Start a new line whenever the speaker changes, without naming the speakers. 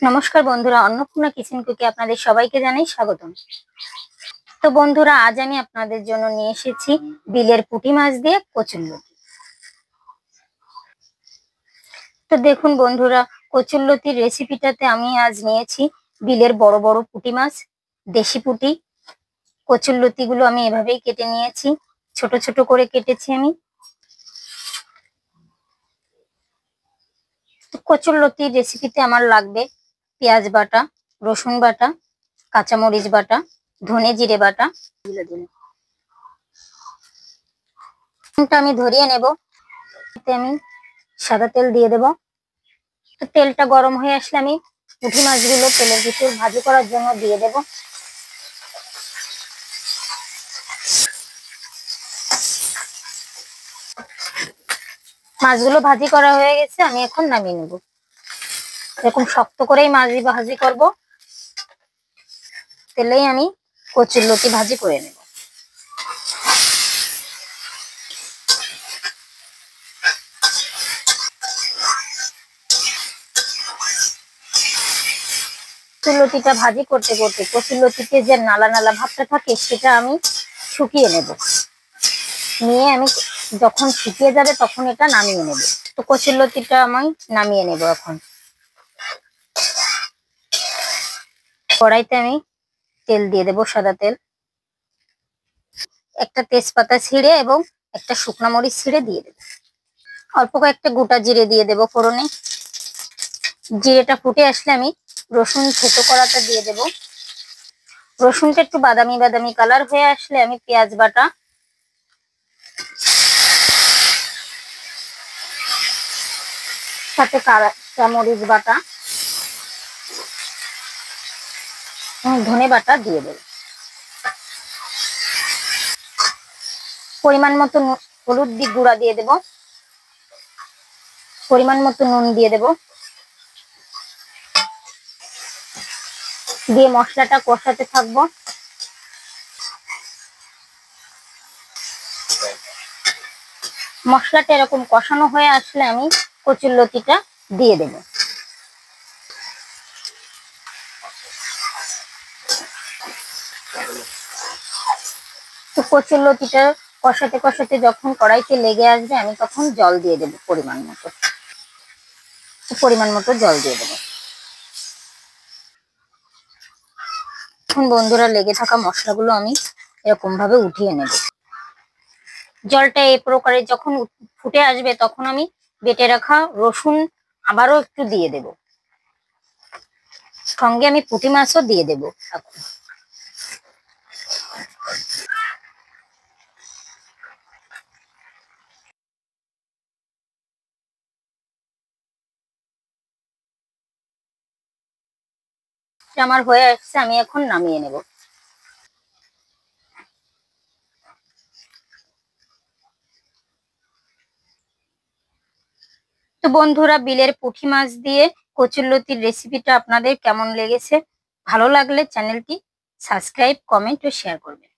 নমস্কার বন্ধুরা, অন্নপূর্ণা কিচেন কুকে আপনাদের সবাইকে জানাই স্বাগতম। তো বন্ধুরা, আজ আমি আপনাদের জন্য নিয়ে এসেছি বিলের পুঁটি মাছ দিয়ে কচুরলতি। তো দেখুন বন্ধুরা, কচুরলতির রেসিপিটাতে আমি আজ নিয়েছি বিলের বড় বড় পুঁটি মাছ, দেশি পুঁটি। কচুরলতি গুলো আমি এভাবেই কেটে নিয়েছি, ছোট ছোট করে কেটেছি আমি। তো কচুরলতির রেসিপিতে আমার লাগবে পেঁয়াজ বাটা, রসুন বাটা, কাঁচামরিচ বাটা, ধনে জিরে বাটা। আমি ধরিয়ে নেব। আমি সাদা তেল দিয়ে দেব। তো তেলটা গরম হয়ে আসলে আমি পুঁটি মাছগুলো তেলের ভিতর ভাজি করার জন্য দিয়ে দেব। মাছগুলো ভাজি করা হয়ে গেছে, আমি এখন নামিয়ে নেব। এরকম শক্ত করেই মাছ ভাজি করব। তেলেই আমি কচুরলতি ভাজি করে নেব। কচুরলতিটা ভাজি করতে করতে কচুরলতিতে যে নালা নালা ভাবটা থাকে সেটা আমি শুকিয়ে নেব। নিয়ে আমি যখন শুকিয়ে যাবে তখন এটা নামিয়ে নেব। তো কচুরলতিটা আমি নামিয়ে নেব। এখন কড়াইতে আমি তেল দিয়ে দেব, সাদা তেল। একটা তেজপাতা ছিঁড়ে এবং একটা শুকনো মরিচ ছিঁড়ে দিয়ে দেব। অল্প কয়েকটা গোটা জিরে দিয়ে দেব ফোড়নে। জিরেটা ফুটে আসলে আমি রসুন থেতো করাটা দিয়ে দেব। রসুনটা একটু বাদামি বাদামি কালার হয়ে আসলে আমি পেঁয়াজ বাটা, সাথে কাঁচামরিচ বাটা, ধনে বাটা দিয়ে দেব। পরিমাণ মতো হলুদ গুঁড়া দিয়ে দেব। পরিমাণ মতো নুন দিয়ে দেব। দিয়ে মশলাটা কষাতে থাকবো। মশলাটা এরকম কষানো হয়ে আসলে আমি কচুরলতিটা দিয়ে দেব। তো কচুরলতিটা কষাতে কষাতে যখন কড়াইতে লেগে আসবে আমি তখন জল দিয়ে দেব পরিমাণ মতো। জল দিয়ে দেব। এখন বন্ধুরা, লেগে থাকা মশলাগুলো আমি এরকম ভাবে উঠিয়ে নেব। জলটা এই প্রকারে যখন ফুটে আসবে তখন আমি বেটে রাখা রসুন আবারও একটু দিয়ে দেব। সঙ্গে আমি পুঁটি মাছও দিয়ে দেব। এখন আমার হয়ে আসছে, আমি এখন নামিয়ে নেব। তো বন্ধুরা, বিলের পুঁটি মাছ দিয়ে কচুরলতির রেসিপিটা আপনাদের কেমন লেগেছে? ভালো লাগলে চ্যানেলটি সাবস্ক্রাইব, কমেন্ট ও শেয়ার করবেন।